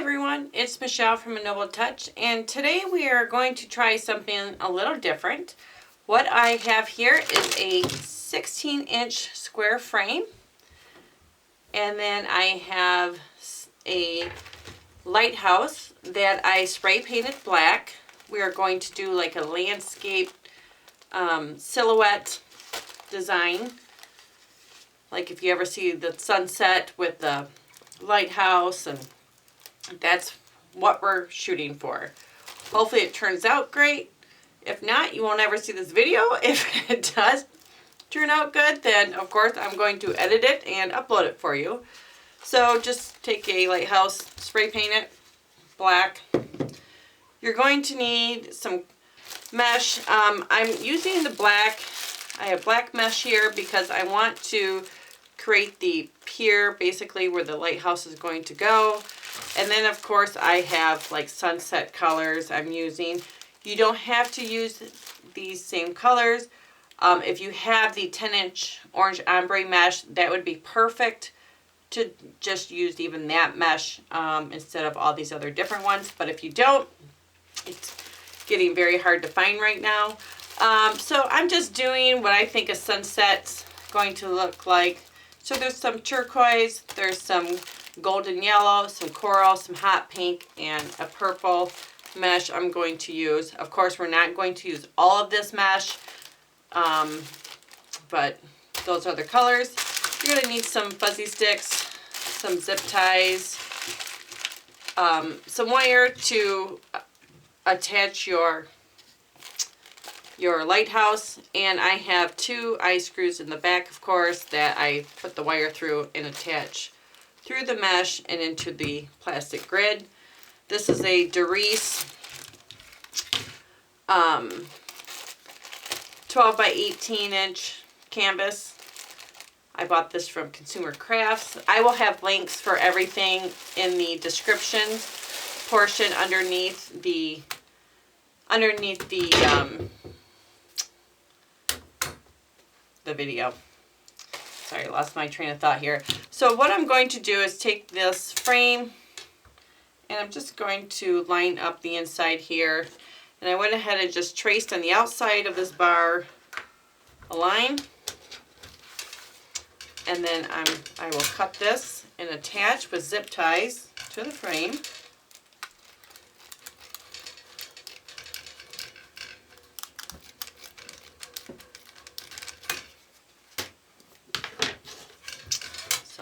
everyone, it's Michelle from A Noble Touch, and today we are going to try something a little different. What I have here is a 16-inch square frame, and then I have a Lighthouse that I spray painted black. We are going to do like a landscape silhouette design. Like if you ever see the sunset with the lighthouse, and that's what we're shooting for. Hopefully it turns out great. If not, you won't ever see this video. If it does turn out good, then of course I'm going to edit it and upload it for you. So just take a lighthouse, spray paint it black. You're going to need some mesh. I'm using the black. I have black mesh here because I want to create the pier basically where the lighthouse is going to go. And then of course I have like sunset colors I'm using. You don't have to use these same colors. If you have the 10-inch orange ombre mesh, that would be perfect to just use even that mesh instead of all these other different ones. But if you don't, it's getting very hard to find right now. So I'm just doing what I think a sunset's going to look like. So there's some turquoise, there's some golden yellow, some coral, some hot pink, and a purple mesh I'm going to use. Of course, we're not going to use all of this mesh, but those are the colors. You're going to need some fuzzy sticks, some zip ties, some wire to attach your lighthouse, and I have 2 eye screws in the back, of course, that I put the wire through and attach through the mesh and into the plastic grid. This is a Deco 12 by 18 inch canvas. I bought this from Consumer Crafts. I will have links for everything in the description portion underneath the video. Sorry, I lost my train of thought here. So what I'm going to do is take this frame and I'm just going to line up the inside here. And I went ahead and just traced on the outside of this bar a line. And then I will cut this and attach with zip ties to the frame.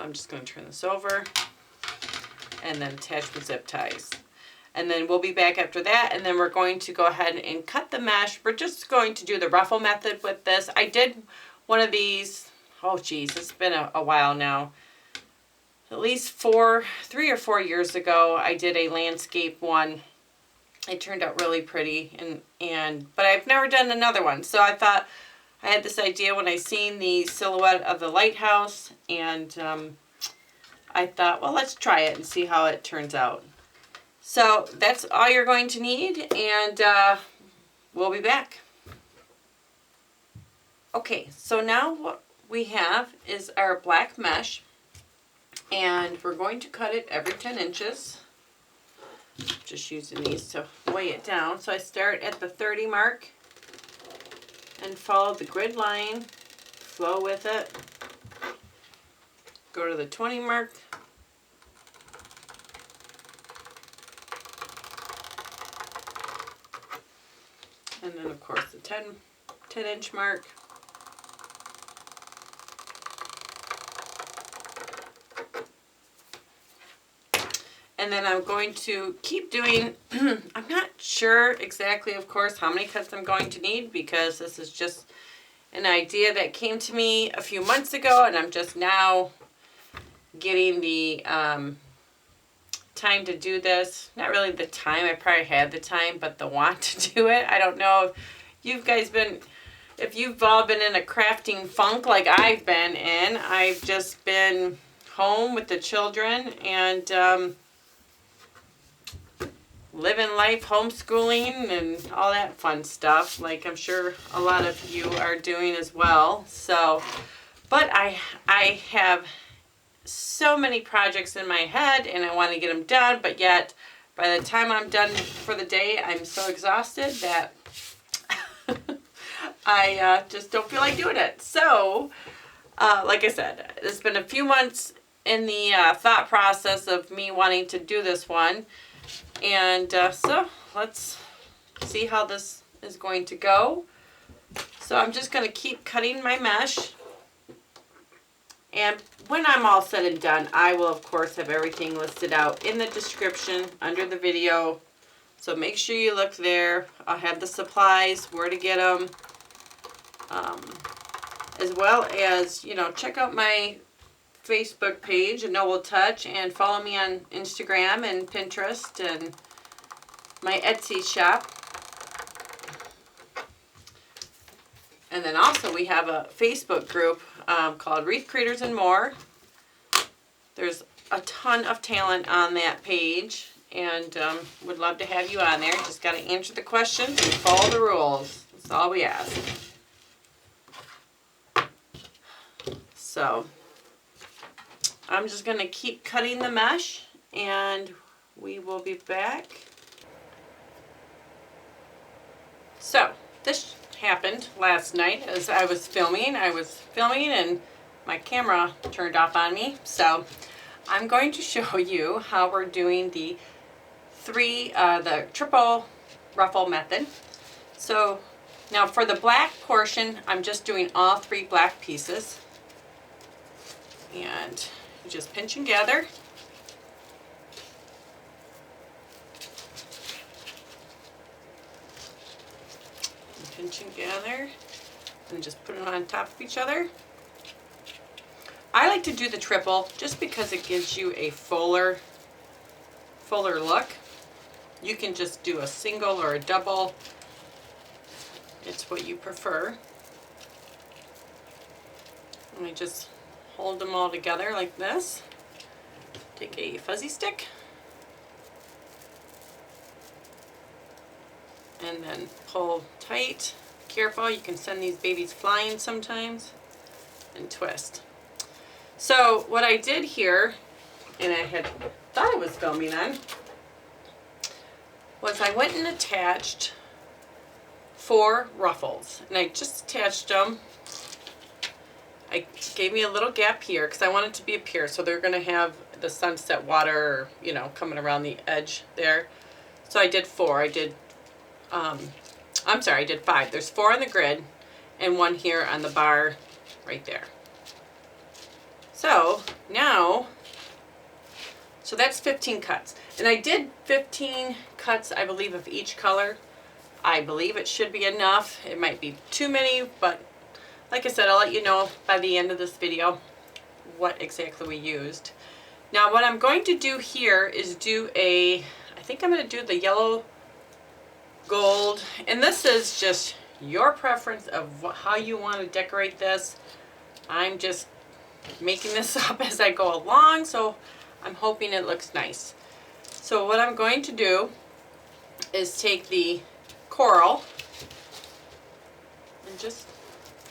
I'm just going to turn this over and then attach with zip ties. And then we'll be back after that, and then we're going to go ahead and cut the mesh. We're just going to do the ruffle method with this. I did one of these, oh geez, it's been a while now. At least 3 or 4 years ago, I did a landscape one. It turned out really pretty, but I've never done another one. So I thought, I had this idea when I seen the silhouette of the lighthouse, and I thought, well, let's try it and see how it turns out. So that's all you're going to need, and we'll be back. Okay, so now what we have is our black mesh, and we're going to cut it every 10 inches. Just using these to weigh it down. So I start at the 30 mark. And follow the grid line, flow with it, go to the 20 mark, and then of course the 10-inch mark, and then I'm going to keep doing, I'm not sure exactly, of course, how many cuts I'm going to need, because this is just an idea that came to me a few months ago, and I'm just now getting the time to do this. Not really the time, I probably had the time, but the want to do it. I don't know if you've all been in a crafting funk like I've been in. I've just been home with the children and living life, homeschooling, and all that fun stuff, like I'm sure a lot of you are doing as well. So, but I have so many projects in my head and I want to get them done, but yet by the time I'm done for the day, I'm so exhausted that I just don't feel like doing it. So, like I said, it's been a few months in the thought process of me wanting to do this one. And so let's see how this is going to go. So I'm just going to keep cutting my mesh. And when I'm all said and done, I will of course have everything listed out in the description under the video. So make sure you look there. I'll have the supplies, where to get them, as well as, you know, check out my Facebook page, A Noble Touch, and follow me on Instagram and Pinterest and my Etsy shop. And then also we have a Facebook group called Wreath Creators and More. There's a ton of talent on that page, and would love to have you on there. Just got to answer the questions and follow the rules. That's all we ask. So I'm just going to keep cutting the mesh, and we will be back. So this happened last night as I was filming. And my camera turned off on me. So I'm going to show you how we're doing the triple ruffle method. So now for the black portion, I'm just doing all 3 black pieces. And you just pinch and gather. Pinch and gather, and just put them on top of each other. I like to do the triple just because it gives you a fuller look. You can just do a single or a double. It's what you prefer. And I just hold them all together like this. Take a fuzzy stick and then pull tight. Careful, you can send these babies flying sometimes. And twist. So what I did here, and I had thought I was filming on, was I went and attached 4 ruffles. And I just attached them. I gave me a little gap here because I want it to be a pier, so they're going to have the sunset water, you know, coming around the edge there. So I did 4. I did 5. There's 4 on the grid and 1 here on the bar right there. So now, so that's 15 cuts. And I did 15 cuts, I believe, of each color. I believe it should be enough. It might be too many, but like I said, I'll let you know by the end of this video what exactly we used. Now what I'm going to do here is I think I'm going to do the yellow gold, and this is just your preference of how you want to decorate this. I'm just making this up as I go along, so I'm hoping it looks nice. So what I'm going to do is take the coral and just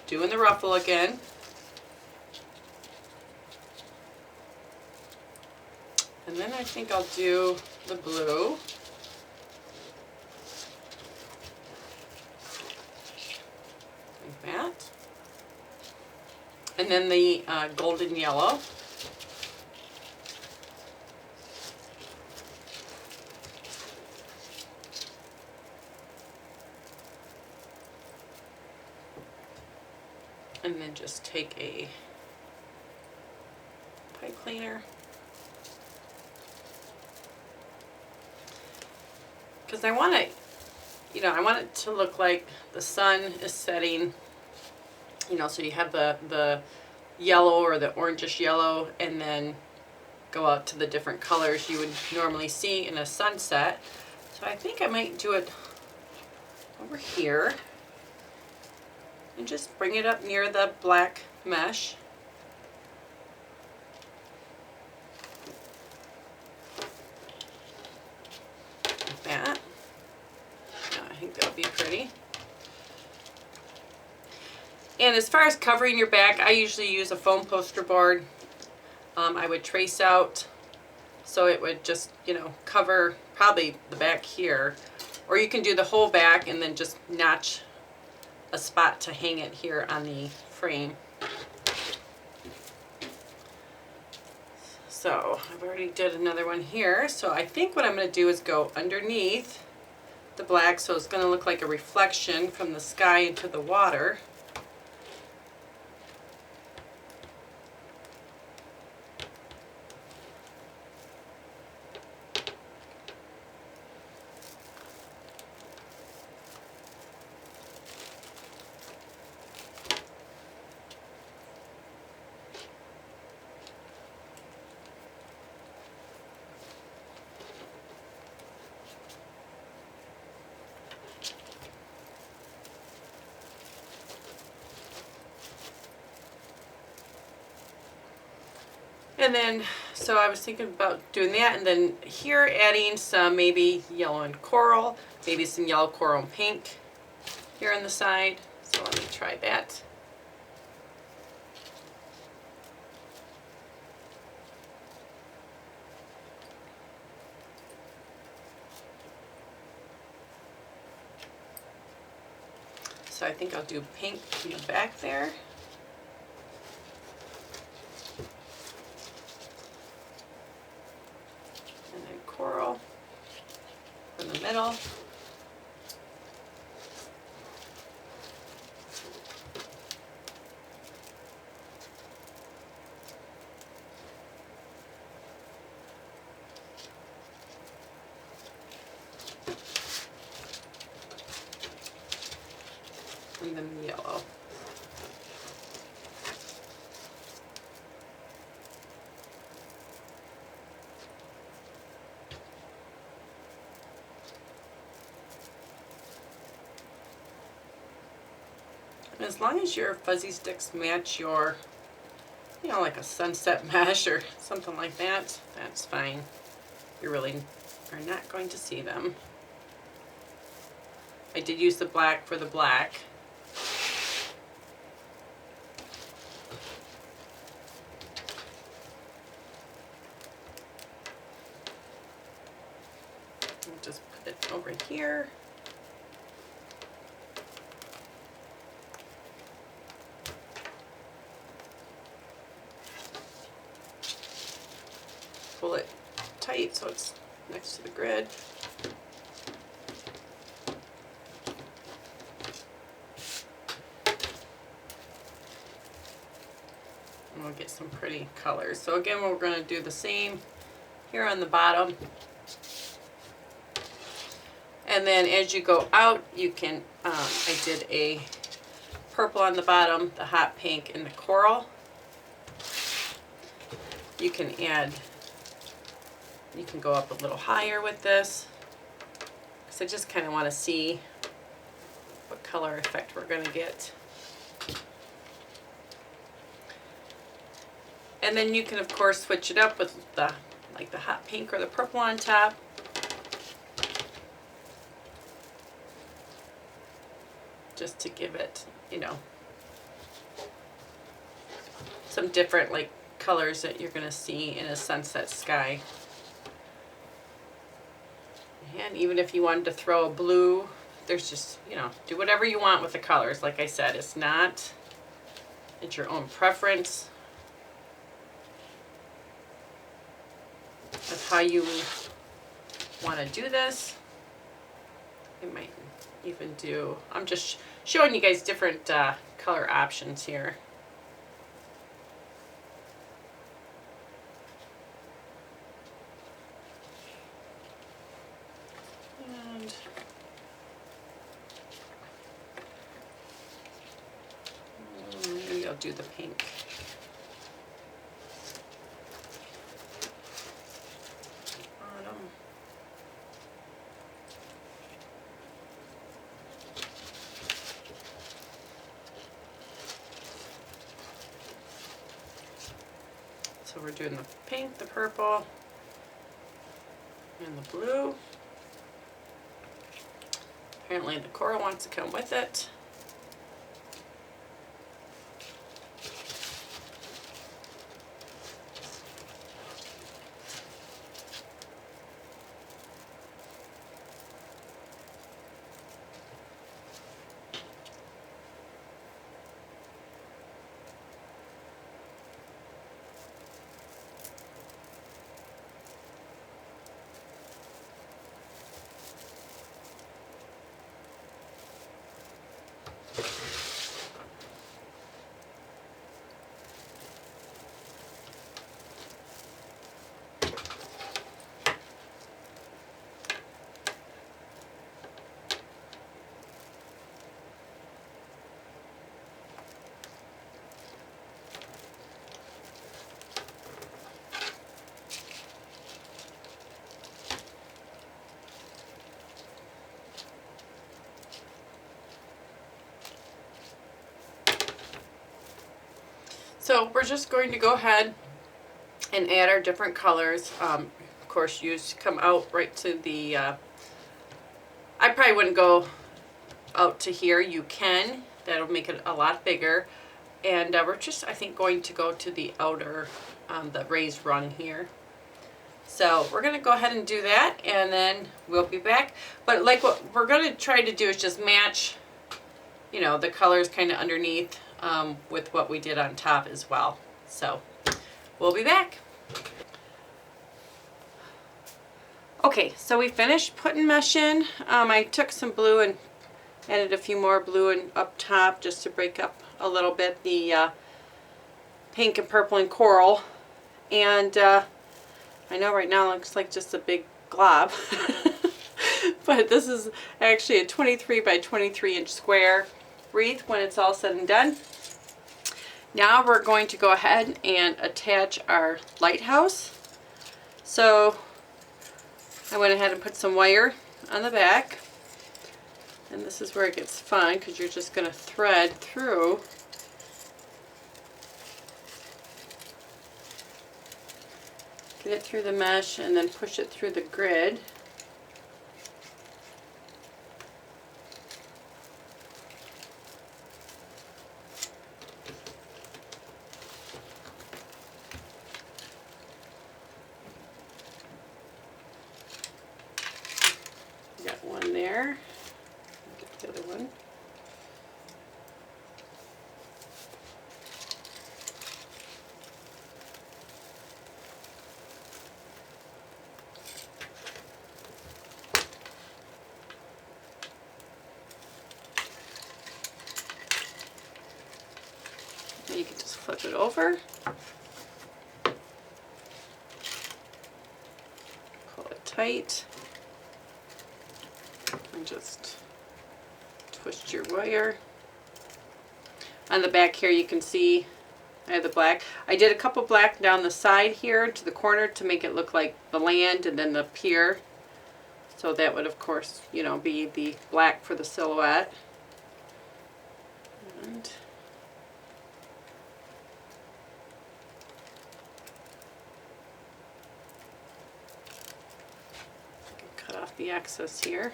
doing the ruffle again. And then I think I'll do the blue. Like that. And then the golden yellow. And then just take a pipe cleaner, because I want it, I want it to look like the sun is setting, so you have the yellow or the orangish yellow, and then go out to the different colors you would normally see in a sunset. So I think I might do it over here and just bring it up near the black mesh. Like that. I think that'll be pretty. And as far as covering your back, I usually use a foam poster board. I would trace out so it would just, you know, cover probably the back here. Or you can do the whole back and then just notch a spot to hang it here on the frame. So I've already did another one here. So I think what I'm going to do is go underneath the black, so it's going to look like a reflection from the sky into the water. And then, so I was thinking about doing that, and then here adding some maybe yellow and coral, maybe some yellow, coral, and pink here on the side. So let me try that. So I think I'll do pink in the back there. And then coral in the middle. And then the yellow. And as long as your fuzzy sticks match your, you know, like a sunset mesh or something like that, that's fine. You really are not going to see them. I did use the black for the black. I'll just put it over here. Pull it tight so it's next to the grid. And we'll get some pretty colors. So again, we're going to do the same here on the bottom. And then as you go out, you can, I did a purple on the bottom, the hot pink, and the coral. You can add, you can go up a little higher with this, because I just kind of want to see what color effect we're going to get. And then you can of course switch it up with the, like the hot pink or the purple on top. Just to give it, you know, some different like colors that you're going to see in a sunset sky. And even if you wanted to throw a blue, there's just, you know, do whatever you want with the colors. Like I said, it's your own preference of how you want to do this. You might even do, I'm just showing you guys different color options here. And maybe I'll do the pink. So we're doing the pink, the purple, and the blue. Apparently the coral wants to come with it. So we're just going to go ahead and add our different colors. Of course, you come out right to the, I probably wouldn't go out to here. You can. That'll make it a lot bigger. And we're just, I think, going to go to the outer, the raised rung here. So we're going to go ahead and do that, and then we'll be back. But like what we're going to try to do is just match, you know, the colors kind of underneath with what we did on top as well. So we'll be back. Okay, so we finished putting mesh in. I took some blue and added a few more blue and up top just to break up a little bit the pink and purple and coral. And I know right now it looks like just a big glob, but this is actually a 23 by 23 inch square wreath when it's all said and done. Now we're going to go ahead and attach our lighthouse. So I went ahead and put some wire on the back, and this is where it gets fun because you're just going to thread through get it through the mesh and then push it through the grid. Got one there. Get the other one. You can just flip it over, pull it tight, and just twist your wire. On the back here you can see I have the black. I did a couple black down the side here to the corner to make it look like the land and then the pier. So that would of course, you know, be the black for the silhouette. And cut off the excess here.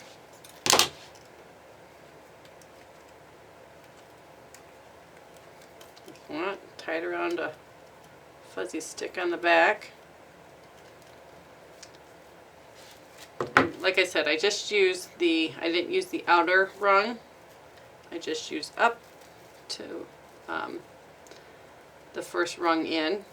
If you want, tie it around a fuzzy stick on the back. Like I said, I just used I didn't use the outer rung. I just used up to the first rung in.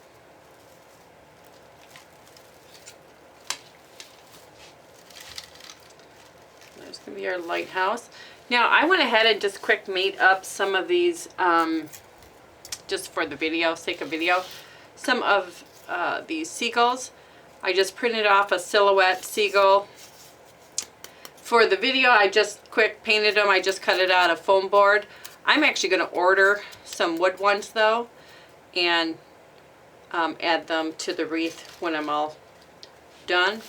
There's going to be our lighthouse. Now I went ahead and just quick made up some of these, just for the video, sake of video, some of these seagulls. I just printed off a silhouette seagull. For the video, I just quick painted them. I just cut it out of foam board. I'm actually going to order some wood ones though, and add them to the wreath when I'm all done,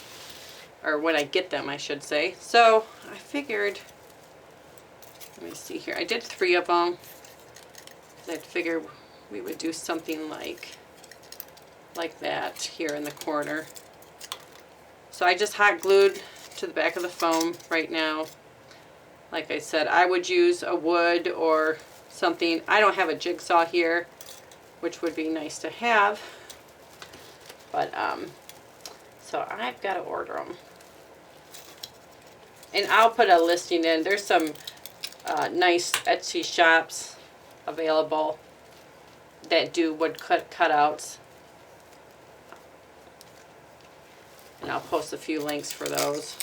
or when I get them, I should say. So I figured, let me see here. I did 3 of them. I figured we would do something like that here in the corner. So I just hot glued to the back of the foam right now. Like I said, I would use a wood or something. I don't have a jigsaw here, which would be nice to have, but so I've got to order them, and I'll put a listing in. There's some nice Etsy shops available that do wood cutouts, and I'll post a few links for those.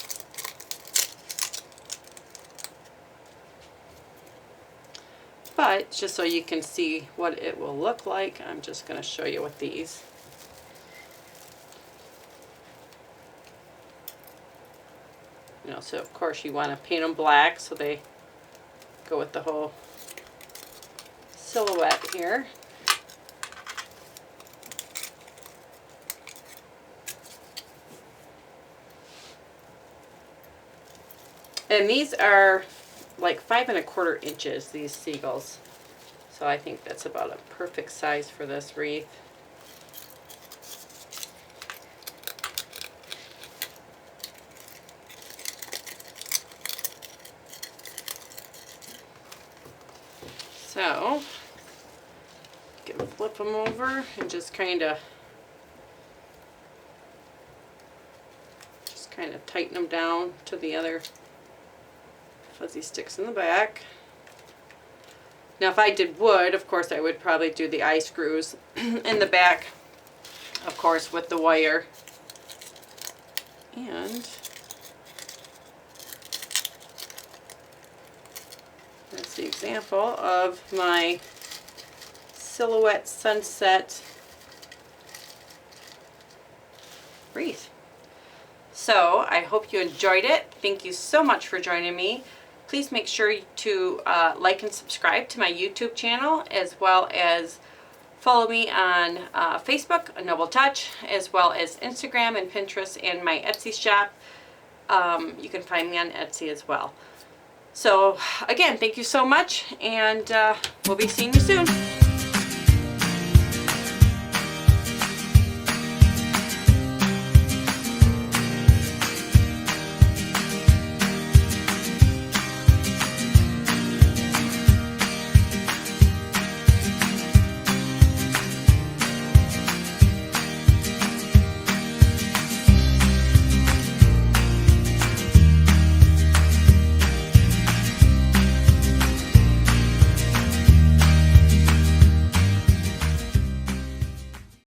But just so you can see what it will look like, I'm just going to show you with these. You know, so of course you want to paint them black so they go with the whole silhouette here. And these are like 5 1/4 inches, these seagulls. So I think that's about a perfect size for this wreath. So, can flip them over and just kind of tighten them down to the other fuzzy sticks in the back. Now if I did wood, of course I would probably do the eye screws in the back, of course, with the wire. And that's the example of my silhouette sunset wreath. So I hope you enjoyed it. Thank you so much for joining me. Please make sure to like and subscribe to my YouTube channel, as well as follow me on Facebook, A Noble Touch, as well as Instagram and Pinterest and my Etsy shop. You can find me on Etsy as well. So again, thank you so much, and we'll be seeing you soon.